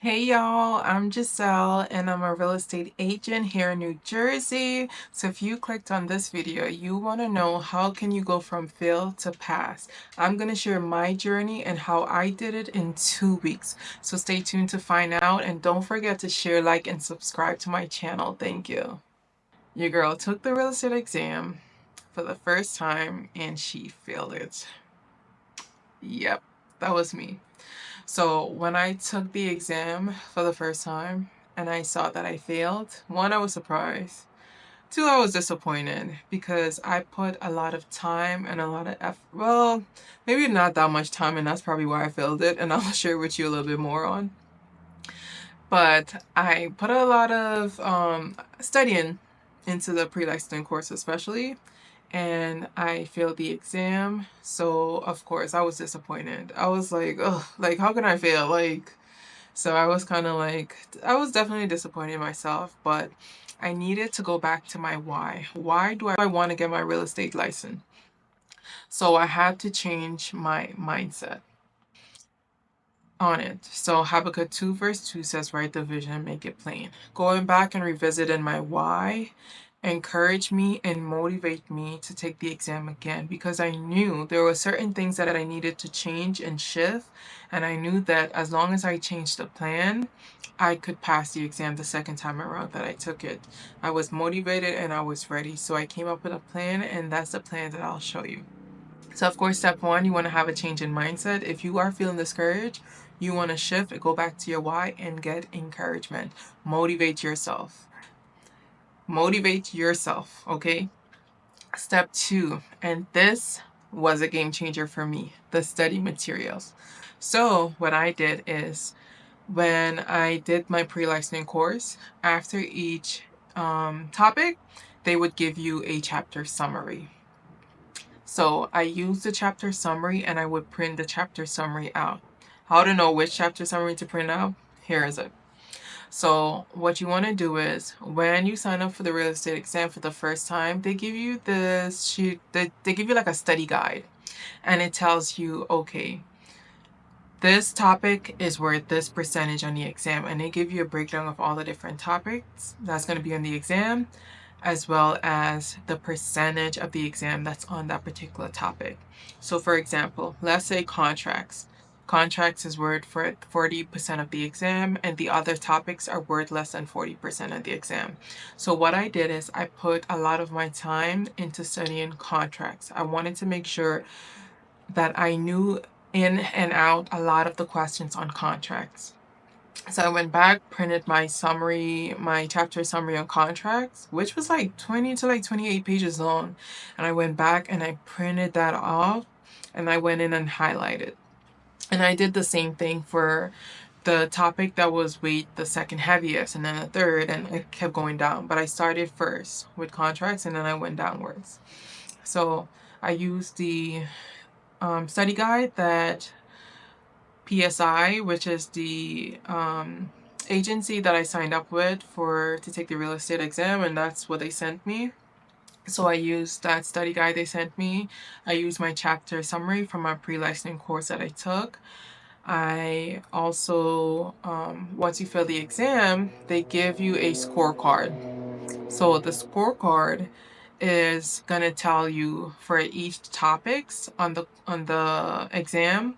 Hey y'all, I'm Giselle and I'm a real estate agent here in New Jersey. So if you clicked on this video, you want to know how can you go from fail to pass. I'm going to share my journey and how I did it in 2 weeks. So stay tuned to find out and don't forget to share, like, and subscribe to my channel. Thank you. Your girl took the real estate exam for the first time and she failed it. Yep, that was me. So when I took the exam for the first time and I saw that I failed, one, I was surprised. Two, I was disappointed because I put a lot of time and a lot of effort. Well, maybe not that much time, and that's probably why I failed it, and I'll share with you a little bit more on. But I put a lot of studying into the pre-licensing course, especially, and I failed the exam. So of course I was disappointed. I was like, oh, like how can I fail? Like, so I was kind of like, I was definitely disappointed in myself, but I needed to go back to my why. Why do I want to get my real estate license? So I had to change my mindset on it. So Habakkuk 2 verse 2 says, write the vision and make it plain. Going back and revisiting my why encouraged me and motivate me to take the exam again because I knew there were certain things that I needed to change and shift. And I knew that as long as I changed the plan, I could pass the exam the second time around that I took it. I was motivated and I was ready. So I came up with a plan, and that's the plan that I'll show you. So of course, step one, you want to have a change in mindset. If you are feeling discouraged, you want to shift, go back to your why and get encouragement. Motivate yourself. Motivate yourself, okay? Step two, and this was a game changer for me, the study materials. So what I did is when I did my pre-licensing course, after each topic, they would give you a chapter summary. So I used the chapter summary and I would print the chapter summary out. How to know which chapter summary to print out? Here is it. So what you want to do is when you sign up for the real estate exam for the first time, they give you this sheet, they give you like a study guide, and it tells you, okay, this topic is worth this percentage on the exam, and they give you a breakdown of all the different topics that's going to be on the exam, as well as the percentage of the exam that's on that particular topic. So for example, let's say contracts. Contracts is worth for 40% of the exam, and the other topics are worth less than 40% of the exam. So what I did is I put a lot of my time into studying contracts. I wanted to make sure that I knew in and out a lot of the questions on contracts. So I went back, printed my summary, my chapter summary on contracts, which was like 20 to like 28 pages long. And I went back and I printed that off and I went in and highlighted. And I did the same thing for the topic that was weight the second heaviest and then the third, and it kept going down. But I started first with contracts and then I went downwards. So I used the study guide that PSI, which is the agency that I signed up with to take the real estate exam, and that's what they sent me. So I used that study guide they sent me. I used my chapter summary from my pre-licensing course that I took. I also, once you fill the exam, they give you a scorecard. So the scorecard is gonna tell you for each topics on the exam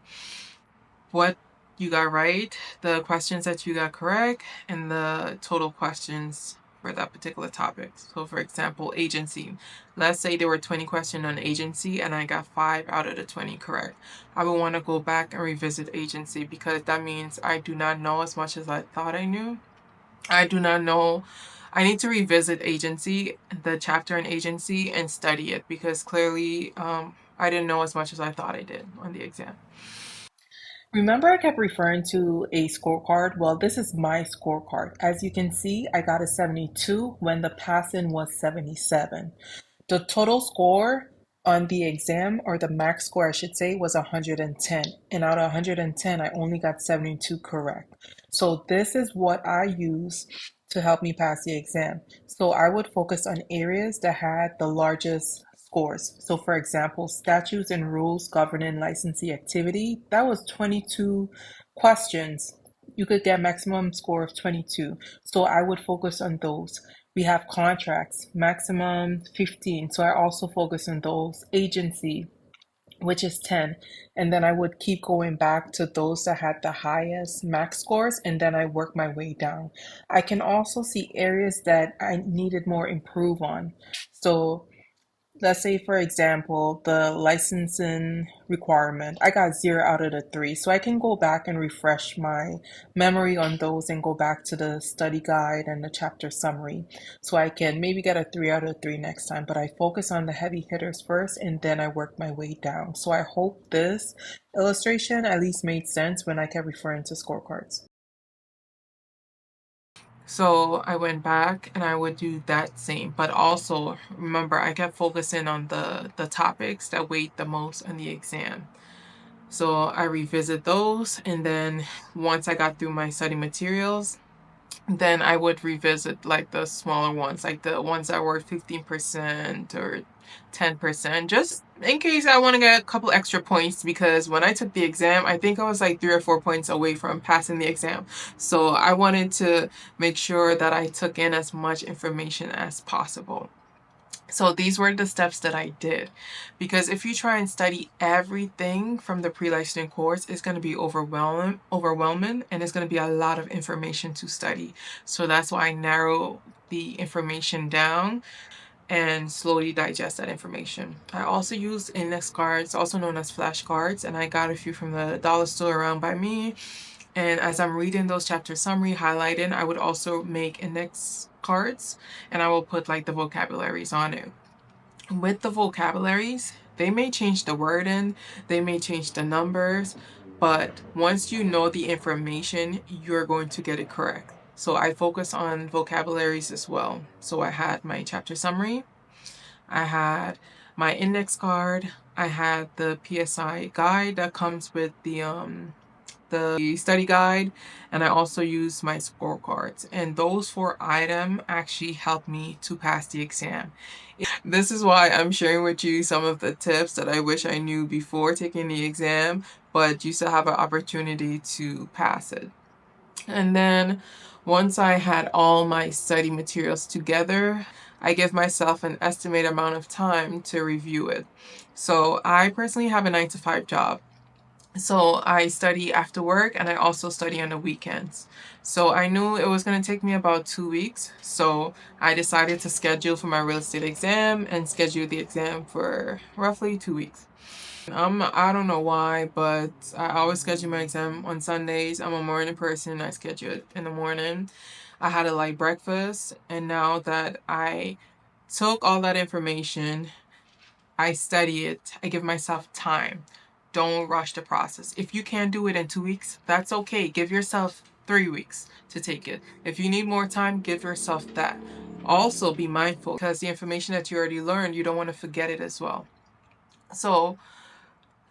what you got right, the questions that you got correct, and the total questions for that particular topic. So for example, agency. Let's say there were 20 questions on agency and I got 5 out of the 20 correct. I would want to go back and revisit agency because that means I do not know as much as I thought I knew. I do not know. I need to revisit agency, the chapter in agency, and study it because clearly I didn't know as much as I thought I did on the exam. Remember, I kept referring to a scorecard? Well, this is my scorecard. As you can see, I got a 72 when the passing was 77. The total score on the exam, or the max score, I should say, was 110. And out of 110, I only got 72 correct. So this is what I use to help me pass the exam. So I would focus on areas that had the largest scores. So for example, statutes and rules governing licensee activity, that was 22 questions You could get maximum score of 22. So I would focus on those. We have contracts, maximum 15. So I also focus on those. Agency, which is 10. And then I would keep going back to those that had the highest max scores, and then I work my way down. I can also see areas that I needed more improve on. So let's say, for example, the licensing requirement, I got 0 out of the 3. So I can go back and refresh my memory on those and go back to the study guide and the chapter summary. So I can maybe get a 3 out of 3 next time, but I focus on the heavy hitters first and then I work my way down. So I hope this illustration at least made sense when I kept referring to scorecards. So I went back and I would do that same, but also remember I kept focusing on the topics that weighed the most on the exam. So I revisit those, and then once I got through my study materials, then I would revisit like the smaller ones, like the ones that were 15% or 10%, just in case I want to get a couple extra points, because when I took the exam, I think I was like 3 or 4 points away from passing the exam. So I wanted to make sure that I took in as much information as possible. So these were the steps that I did, because if you try and study everything from the pre-licensing course, it's going to be overwhelming, and it's going to be a lot of information to study. So that's why I narrow the information down and slowly digest that information. I also use index cards, also known as flashcards, and I got a few from the dollar store around by me. And as I'm reading those chapter summary highlighting, I would also make index cards, and I will put like the vocabularies on it. With the vocabularies, they may change the wording, they may change the numbers, but once you know the information, you're going to get it correct. So I focus on vocabularies as well. So I had my chapter summary, I had my index card, I had the PSI guide that comes with the study guide, and I also use my scorecards. And those 4 items actually helped me to pass the exam. This is why I'm sharing with you some of the tips that I wish I knew before taking the exam, but you still have an opportunity to pass it. And then once I had all my study materials together, I give myself an estimated amount of time to review it. So I personally have a 9 to 5 job. So I study after work and I also study on the weekends. So I knew it was going to take me about 2 weeks. So I decided to schedule for my real estate exam and schedule the exam for roughly 2 weeks. I don't know why, but I always schedule my exam on Sundays. I'm a morning person. I schedule it in the morning. I had a light breakfast, and now that I took all that information, I study it, I give myself time. Don't rush the process. If you can't do it in 2 weeks, that's okay. Give yourself 3 weeks to take it. If you need more time, give yourself that. Also, be mindful, because the information that you already learned, you don't want to forget it as well. So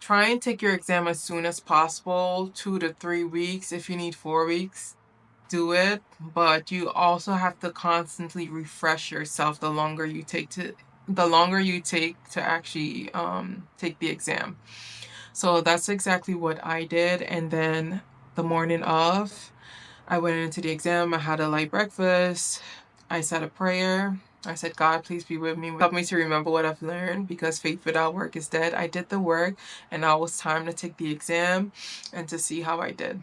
try and take your exam as soon as possible, 2 to 3 weeks. If you need 4 weeks, do it. But you also have to constantly refresh yourself the longer you take to actually take the exam. So that's exactly what I did. And then the morning of, I went into the exam. I had a light breakfast. I said a prayer. I said, God, please be with me. Help me to remember what I've learned, because faith without work is dead. I did the work, and now it's time to take the exam and to see how I did.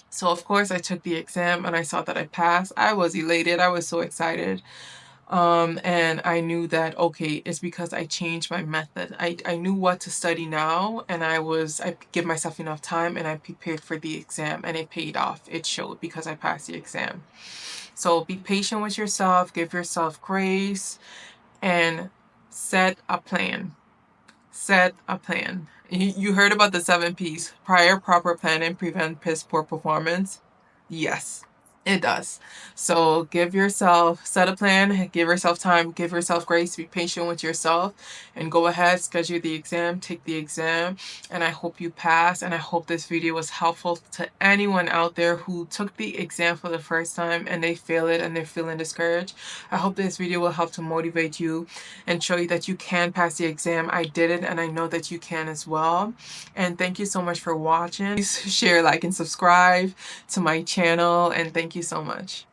So, of course, I took the exam and I saw that I passed. I was elated. I was so excited. And I knew that, okay, it's because I changed my method. I knew what to study now, and I give myself enough time and I prepared for the exam, and it paid off. It showed because I passed the exam. So be patient with yourself, give yourself grace, and set a plan. Set a plan. You heard about the 7 P's: prior, proper planning, prevent piss poor performance. Yes. It does. So give yourself, set a plan, give yourself time, give yourself grace, be patient with yourself, and go ahead, schedule the exam, take the exam, and I hope you pass. And I hope this video was helpful to anyone out there who took the exam for the first time and they fail it and they're feeling discouraged. I hope this video will help to motivate you and show you that you can pass the exam. I did it and I know that you can as well. And thank you so much for watching. Please share, like, and subscribe to my channel, and thank you so much.